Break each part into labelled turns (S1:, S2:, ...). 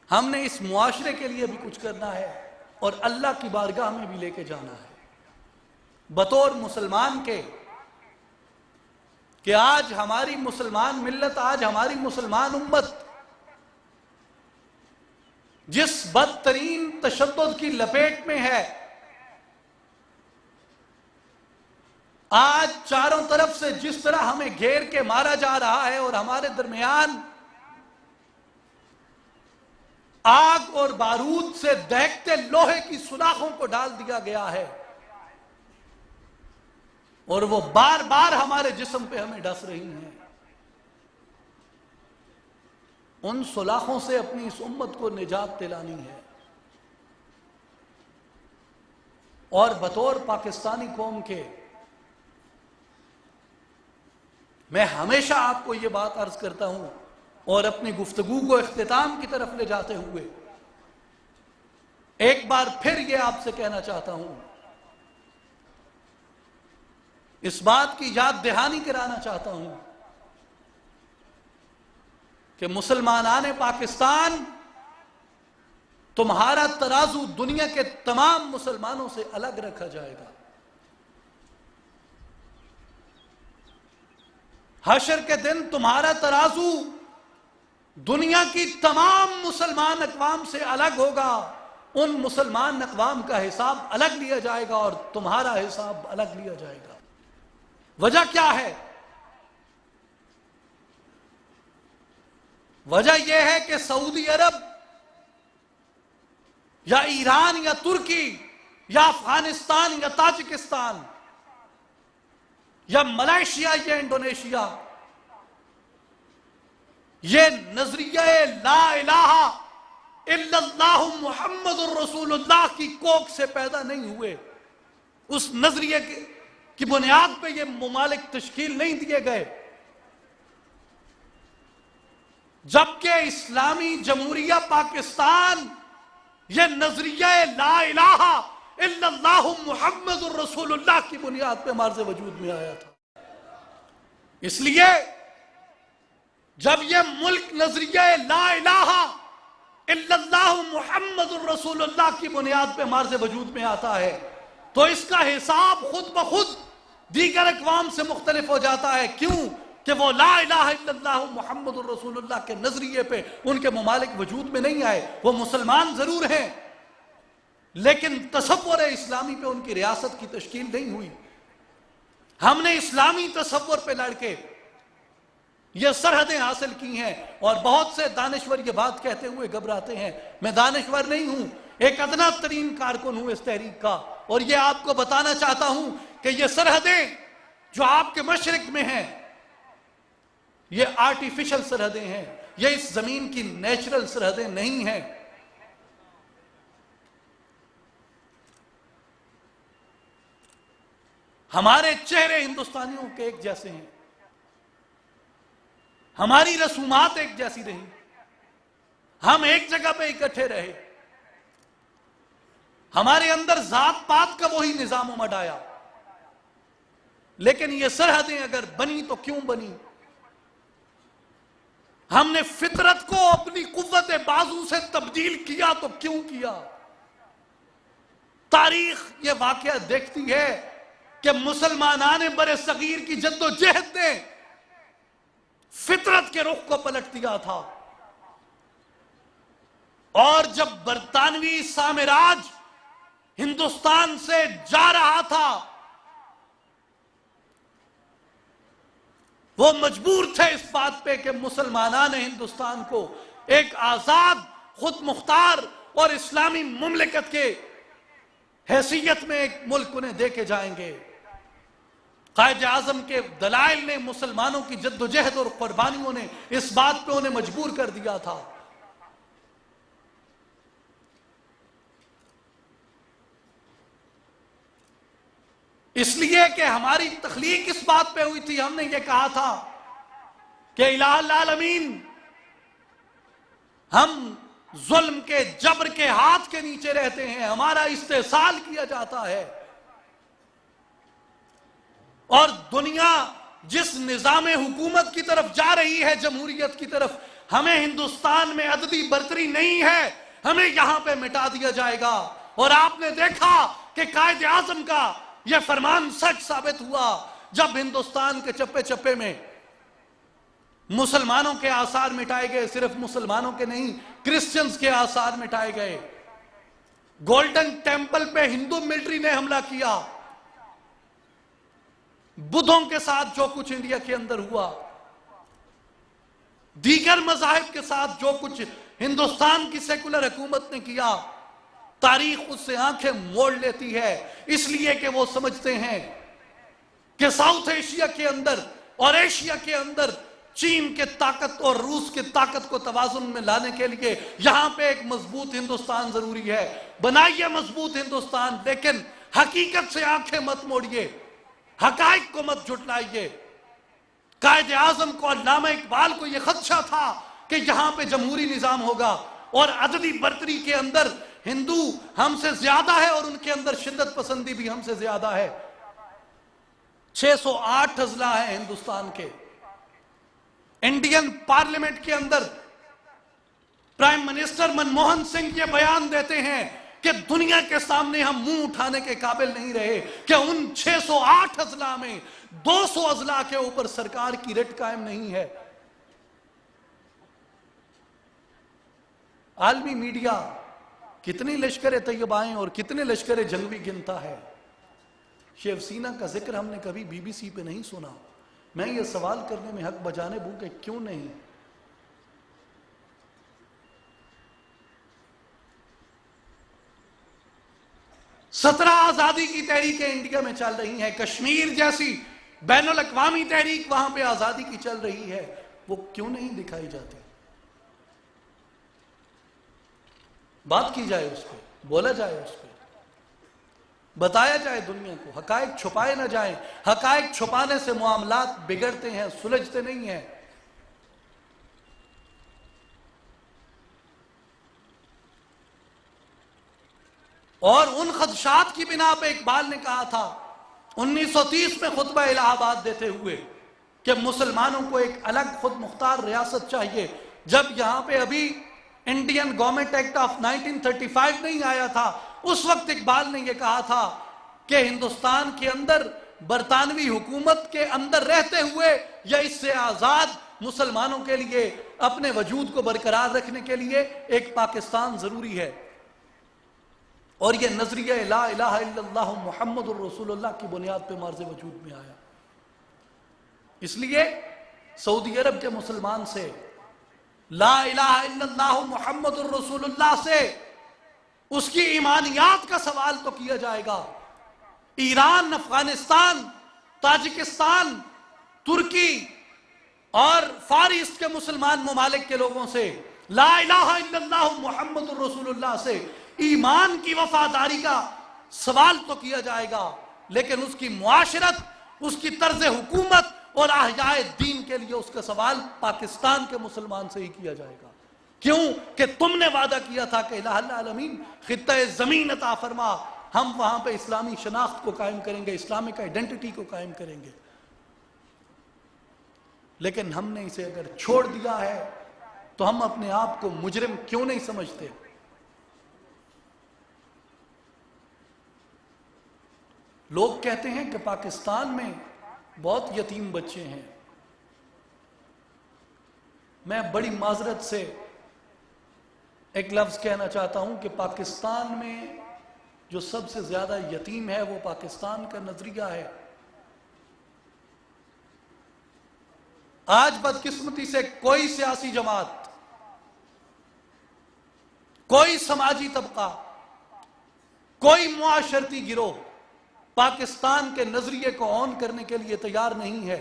S1: हमने इस मुआशरे के लिए भी कुछ करना है और अल्लाह की बारगाह में भी लेके जाना है बतौर मुसलमान के, कि आज हमारी मुसलमान मिल्लत, आज हमारी मुसलमान उम्मत जिस बदतरीन तशद्दुद की लपेट में है, आज चारों तरफ से जिस तरह हमें घेर के मारा जा रहा है और हमारे दरमियान आग और बारूद से दहकते लोहे की सुराखों को डाल दिया गया है और वो बार बार हमारे जिस्म पे हमें डस रही हैं। उन सुलाखों से अपनी इस उम्मत को निजात दिलानी है और बतौर पाकिस्तानी कौम के मैं हमेशा आपको यह बात अर्ज करता हूं और अपनी गुफ्तगू को इख्तिताम की तरफ ले जाते हुए एक बार फिर यह आपसे कहना चाहता हूं, इस बात की याद दहानी कराना चाहता हूं कि मुसलमानाने पाकिस्तान, तुम्हारा तराजू दुनिया के तमाम मुसलमानों से अलग रखा जाएगा। हशर के दिन तुम्हारा तराजू दुनिया की तमाम मुसलमान अक़वाम से अलग होगा। उन मुसलमान अक़वाम का हिसाब अलग लिया जाएगा और तुम्हारा हिसाब अलग लिया जाएगा। वजह क्या है? वजह यह है कि सऊदी अरब या ईरान या तुर्की या अफगानिस्तान या ताजिकिस्तान या मलेशिया या इंडोनेशिया ये नजरिया ला इलाहा इल्लल्लाहु मुहम्मदुर रसूलुल्लाह की कोख से पैदा नहीं हुए। उस नजरिए की बुनियाद पे ये मुमालिक तश्कील नहीं दिए गए, जबकि इस्लामी जमहूरिया पाकिस्तान ये नजरिया ला इलाहा इल्लल्लाहु मुहम्मदुर रसूलुल्लाह की बुनियाद पे मार्ज़ वजूद में आया था। इसलिए जब ये मुल्क नजरिया ला इलाहा इल्लल्लाहु मुहम्मदुर रसूलुल्लाह की बुनियाद पे मार्ज़ वजूद में आता है तो इसका हिसाब खुद ब खुद दीगर अक़वाम से मुख्तलिफ हो जाता है। क्यों? कि वो ला इलाहा इल्लल्लाहु मुहम्मदुर रसूलुल्लाह के नजरिए पे उनके ममालिक वजूद में नहीं आए। वो मुसलमान जरूर हैं लेकिन तसव्वुर इस्लामी पे उनकी रियासत की तश्कील नहीं हुई। हमने इस्लामी तसव्वुर पे लड़के ये सरहदें हासिल की हैं और बहुत से दानिश्वर ये बात कहते हुए घबराते हैं। मैं दानिश्वर नहीं हूं, एक अदना तरीन कारकुन हूं इस तहरीक का और ये आपको बताना चाहता हूं कि ये सरहदें जो आपके मशरिक में हैं ये आर्टिफिशियल सरहदें हैं, ये इस जमीन की नेचुरल सरहदें नहीं हैं। हमारे चेहरे हिंदुस्तानियों के एक जैसे हैं, हमारी रसूमात एक जैसी रही, हम एक जगह पे इकट्ठे रहे, हमारे अंदर जात पात का वही निजाम उमड़ आया। लेकिन ये सरहदें अगर बनी तो क्यों बनी? हमने फितरत को अपनी कुव्वत बाजू से तब्दील किया तो क्यों किया? तारीख ये वाकया देखती है कि मुसलमानाने बरे सगीर की जद्दोजहद ने फितरत के रुख को पलट दिया था और जब बरतानवी साम्राज हिंदुस्तान से जा रहा था वो मजबूर थे इस बात पे कि मुसलमानाने हिंदुस्तान को एक आजाद, खुद मुख्तार और इस्लामी मुमलिकत के हैसियत में एक मुल्क उन्हें देके जाएंगे। कायद आजम के दलाइल ने, मुसलमानों की जद्दोजहद और कुर्बानियों ने इस बात पे उन्हें मजबूर कर दिया था। इसलिए कि हमारी तख्लीक इस बात पे हुई थी, हमने ये कहा था कि इलाहुल आलमीन हम जुल्म के, जबर के हाथ के नीचे रहते हैं, हमारा इस्तेसाल किया जाता है और दुनिया जिस निजाम हुकूमत की तरफ जा रही है, जमहूरियत की तरफ, हमें हिंदुस्तान में अददी बरतरी नहीं है, हमें यहां पे मिटा दिया जाएगा। और आपने देखा कि कायदे आजम का यह फरमान सच साबित हुआ जब हिंदुस्तान के चप्पे चप्पे में मुसलमानों के आसार मिटाए गए। सिर्फ मुसलमानों के नहीं, क्रिश्चियंस के आसार मिटाए गए। गोल्डन टेंपल पे हिंदू मिलिट्री ने हमला किया। बुद्धों के साथ जो कुछ इंडिया के अंदर हुआ, दीगर मजाहिब के साथ जो कुछ हिंदुस्तान की सेकुलर हुकूमत ने किया, तारीख उससे आंखें मोड़ लेती है। इसलिए कि वो समझते हैं कि साउथ एशिया के अंदर और एशिया के अंदर चीन के ताकत और रूस की ताकत को तवाजुन में लाने के लिए यहां पे एक मजबूत हिंदुस्तान जरूरी है। बनाइए मजबूत हिंदुस्तान, लेकिन हकीकत से आंखें मत मोड़िए, हकाइक को मत झुटलाइए। कायदे आजम को, अल्लामा इकबाल को यह खदशा था कि यहां पे जमहूरी निजाम होगा और अददी बरतरी के अंदर हिंदू हमसे ज्यादा है और उनके अंदर शिद्दत पसंदी भी हमसे ज्यादा है। 608 अजला है हिंदुस्तान के। इंडियन पार्लियामेंट के अंदर प्राइम मिनिस्टर मनमोहन सिंह ये बयान देते हैं कि दुनिया के सामने हम मुंह उठाने के काबिल नहीं रहे कि उन 608 अजला में 200 अजला के ऊपर सरकार की रिट कायम नहीं है। आलमी मीडिया कितनी लश्कर तैयबाएं और कितने लश्कर जंगवी गिनता है। शिवसेना का जिक्र हमने कभी बीबीसी पे नहीं सुना। मैं ये सवाल करने में हक बजाने बू कि क्यों नहीं। सत्रह आजादी की तहरीकें इंडिया में चल रही हैं। कश्मीर जैसी बैनुल अक़वामी तहरीक वहां पे आजादी की चल रही है, वो क्यों नहीं दिखाई जाती। बात की जाए उस पर, बोला जाए उस पर, बताया जाए दुनिया को। हकायक छुपाए ना जाए। हकायक छुपाने से मामलात बिगड़ते हैं, सुलझते नहीं हैं। और उन खदशात की बिना पे इकबाल ने कहा था 1930 में खुतबा इलाहाबाद देते हुए कि मुसलमानों को एक अलग खुद मुख्तार रियासत चाहिए। जब यहां पे अभी इंडियन गवर्नमेंट एक्ट ऑफ 1935 नहीं आया था, उस वक्त इकबाल ने यह कहा था कि हिंदुस्तान के अंदर बरतानवी हुकूमत के अंदर रहते हुए या इससे आजाद मुसलमानों के लिए अपने वजूद को बरकरार रखने के लिए एक पाकिस्तान जरूरी है। और यह नजरिया ला इलाहा इल्लल्लाह मुहम्मदुर रसूलुल्लाह की बुनियाद पर मार्ज़ वजूद में आया। इसलिए सऊदी अरब के मुसलमान से ला इलाहा इल्लल्लाह मुहम्मदुर रसूलुल्लाह से उसकी ईमानियात का सवाल तो किया जाएगा। ईरान, अफगानिस्तान, ताजिकिस्तान, तुर्की और फार ईस्ट के मुसलमान ममालिक के लोगों से ला इलाहा इल्लल्लाह मुहम्मदुर रसूलुल्लाह से ईमान की वफादारी का सवाल तो किया जाएगा, लेकिन उसकी मुआशरत, उसकी तर्ज हुकूमत और अहयाए दीन के लिए उसका सवाल पाकिस्तान के मुसलमान से ही किया जाएगा। क्यों कि तुमने वादा किया था कि इलाहुल आलमीन खित्ता ज़मीन अता फरमा, हम वहां पे इस्लामी शनाख्त को कायम करेंगे, इस्लामिक आइडेंटिटी को कायम करेंगे। लेकिन हमने इसे अगर छोड़ दिया है तो हम अपने आप को मुजरिम क्यों नहीं समझते। लोग कहते हैं कि पाकिस्तान में बहुत यतीम बच्चे हैं। मैं बड़ी माजरत से एक लफ्ज कहना चाहता हूं कि पाकिस्तान में जो सबसे ज्यादा यतीम है वो पाकिस्तान का नजरिया है। आज बदकिस्मती से कोई सियासी जमात, कोई समाजी तबका, कोई मुआशरती गिरोह पाकिस्तान के नजरिए को ऑन करने के लिए तैयार नहीं है।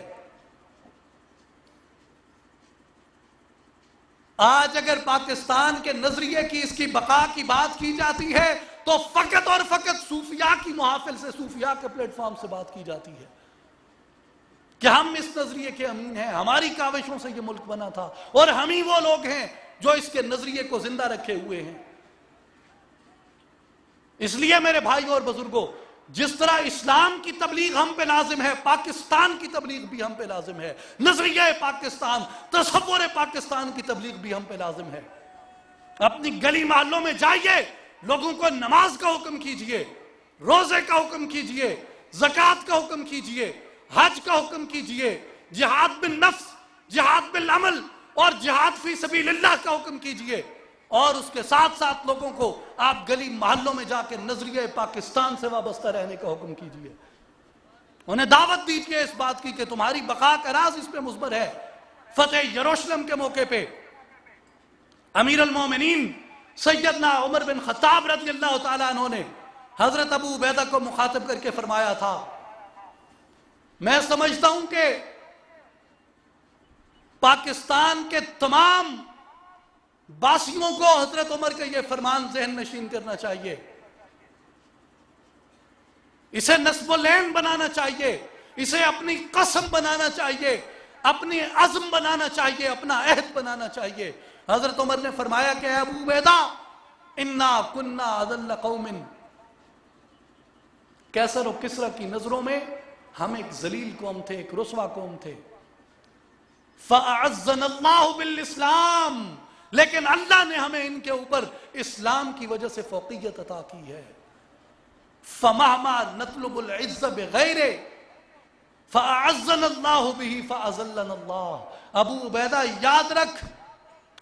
S1: आज अगर पाकिस्तान के नजरिए की, इसकी बका की बात की जाती है तो फकत और फकत सूफिया की मुहाफिल से, सूफिया के प्लेटफॉर्म से बात की जाती है कि हम इस नजरिए के अमीन हैं, हमारी काविशों से यह मुल्क बना था और हम ही वो लोग हैं जो इसके नजरिए को जिंदा रखे हुए हैं। इसलिए मेरे भाई और बुजुर्गों, जिस तरह इस्लाम की तबलीग हम पे लाजिम है, पाकिस्तान की तबलीग भी हम पे लाजिम है। नजरिया पाकिस्तान, तसव्वुर पाकिस्तान की तबलीग भी हम पे लाजिम है। अपनी गली मोहल्लों में जाइए, लोगों को नमाज का हुक्म कीजिए, रोजे का हुक्म कीजिए, ज़कात का हुक्म कीजिए, हज का हुक्म कीजिए, जिहाद बिन नफ्स, जिहाद बिल अमल और जिहाद फी सबीलिल्लाह का हुक्म कीजिए। और उसके साथ साथ लोगों को आप गली मोहल्लों में जाके नजरिया पाकिस्तान से वाबस्ता रहने का हुक्म कीजिए। उन्हें दावत दीजिए इस बात की कि तुम्हारी बका का राज इस पे मुज़बर है। फतेह यरूशलेम के मौके पे अमीर अल मोमिनीन सैयदना उमर बिन खत्ताब रज़ी अल्लाह तआला अन्हु ने हजरत अबू उबैदा को मुखातिब करके फरमाया था, मैं समझता हूं कि पाकिस्तान के तमाम बासियों को हजरत उमर का यह फरमान ज़हन नशीन करना चाहिए, इसे नस्बुलैन बनाना चाहिए, इसे अपनी कसम बनाना चाहिए, अपनी अज़्म बनाना चाहिए, अपना अहद बनाना चाहिए। हजरत उमर ने फरमाया कि अबू उबैदा, इन्ना कुन्ना अज़ल्ल कौमिन, कैसर और किसरा की नजरों में हम एक जलील कौम थे, एक रुस्वा कौम थे। फ़अअज़्ज़नल्लाहु बिल इस्लाम, लेकिन अल्लाह ने हमें इनके ऊपर इस्लाम की वजह से फ़ौक़ियत अता की है। फ़महमा नतलुबुल इज़्ज़ बिग़ैरे फ़अअज़्ज़नल्लाहु बिही फ़अज़ल्लनल्लाह। अबू उबैदा याद रख,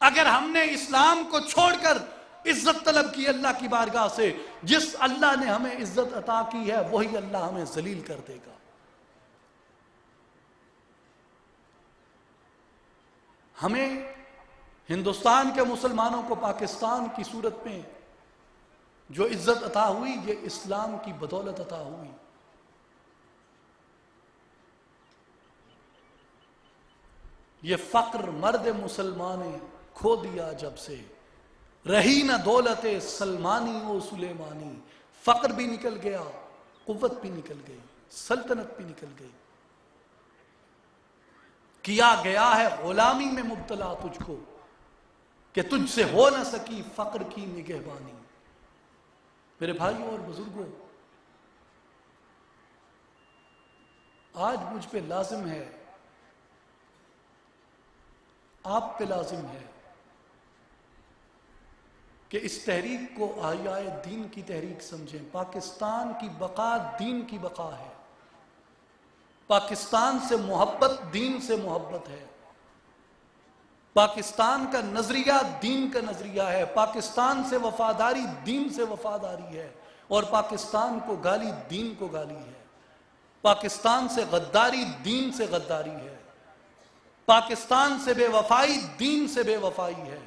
S1: अगर हमने इस्लाम को छोड़कर इज्जत तलब की अल्लाह की बारगाह से, जिस अल्लाह ने हमें इज्जत अता की है वही अल्लाह हमें जलील कर देगा। हमें हिंदुस्तान के मुसलमानों को पाकिस्तान की सूरत में जो इज्जत अता हुई, ये इस्लाम की बदौलत अता हुई। ये फक्र मर्द मुसलमाने खो दिया जब से, रही न दौलते सलमानी ओ सुलेमानी। फक्र भी निकल गया, कुव्वत भी निकल गई, सल्तनत भी निकल गई। किया गया है गुलामी में मुब्तला तुझको, कि तुझसे हो न सकी फक्र की निगहबानी। मेरे भाइयों और बुजुर्गों, आज मुझ पे लाजिम है, आप पे लाजिम है कि इस तहरीक को आयाए दीन की तहरीक समझें। पाकिस्तान की बका दीन की बका है, पाकिस्तान से मोहब्बत दीन से मोहब्बत है, पाकिस्तान का नजरिया दीन का नजरिया है, पाकिस्तान से वफादारी दीन से वफादारी है, और पाकिस्तान को गाली दीन को गाली है। पाकिस्तान से गद्दारी दीन से गद्दारी है, पाकिस्तान से बेवफाई दीन से बेवफाई है।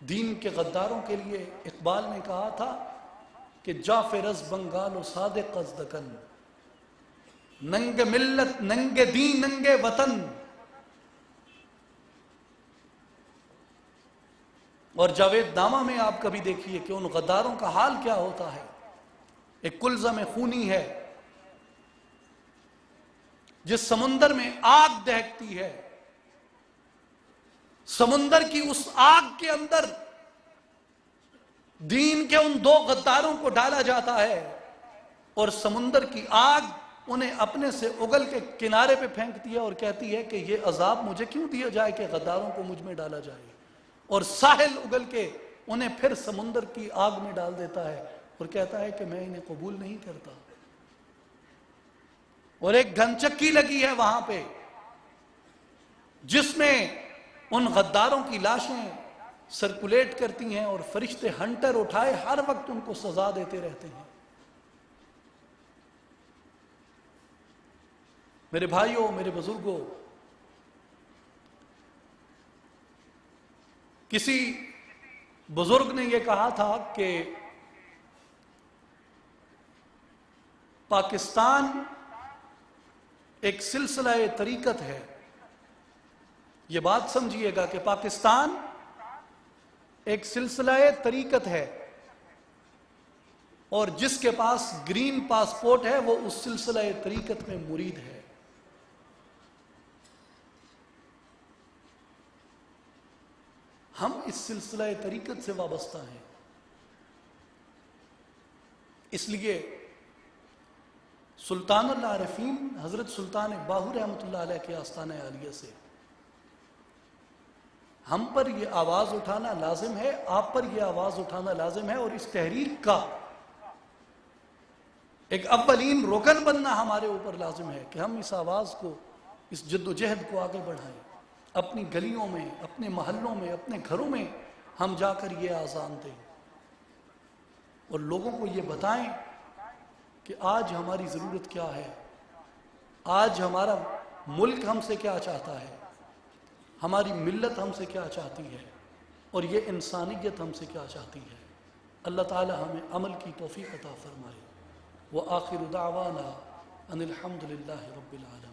S1: दीन के गद्दारों के लिए इकबाल ने कहा था कि जाफिरज बंगाल सादिक दकन, नंगे मिल्लत नंगे दीन नंगे वतन। और जावेद नामा में आप कभी देखिए कि उन गद्दारों का हाल क्या होता है। एक कुल्ज़ा में खूनी है, जिस समुंदर में आग दहकती है, समुंदर की उस आग के अंदर दीन के उन दो गद्दारों को डाला जाता है, और समुंदर की आग उन्हें अपने से उगल के किनारे पे फेंकती है और कहती है कि ये अजाब मुझे क्यों दिया जाए कि गद्दारों को मुझ में डाला जाए। और साहिल उगल के उन्हें फिर समुंदर की आग में डाल देता है और कहता है कि मैं इन्हें कबूल नहीं करता। और एक घनचक्की लगी है वहां पे, जिसमें उन गद्दारों की लाशें सर्कुलेट करती हैं, और फरिश्ते हंटर उठाए हर वक्त उनको सजा देते रहते हैं। मेरे भाइयों, मेरे बुजुर्गों, किसी बुजुर्ग ने यह कहा था कि पाकिस्तान एक सिलसिला तरीकत है। यह बात समझिएगा कि पाकिस्तान एक सिलसिला तरीकत है, और जिसके पास ग्रीन पासपोर्ट है वो उस सिलसिला तरीकत में मुरीद है। हम इस सिलसिला तरीकत से वाबस्ता हैं। इसलिए सुल्तानुल आरिफीन हजरत सुल्तान बाहू रहमतुल्लाह अलैह के आस्ताना आलिया से हम पर यह आवाज उठाना लाजिम है, आप पर यह आवाज उठाना लाजिम है, और इस तहरीक का एक अव्वलीन रुकन बनना हमारे ऊपर लाजिम है कि हम इस आवाज को, इस जद्दोजहद को आगे बढ़ाएं। अपनी गलियों में, अपने मोहल्लों में, अपने घरों में हम जाकर ये आज़ान दें और लोगों को ये बताएं कि आज हमारी ज़रूरत क्या है, आज हमारा मुल्क हमसे क्या चाहता है, हमारी मिल्लत हमसे क्या चाहती है, और ये इंसानियत हमसे क्या चाहती है। अल्लाह ताला हमें अमल की तौफीक अता फरमाए। व आखिर दावाना अनिल हम्दुलिल्लाहि रब्बिल आलमीन।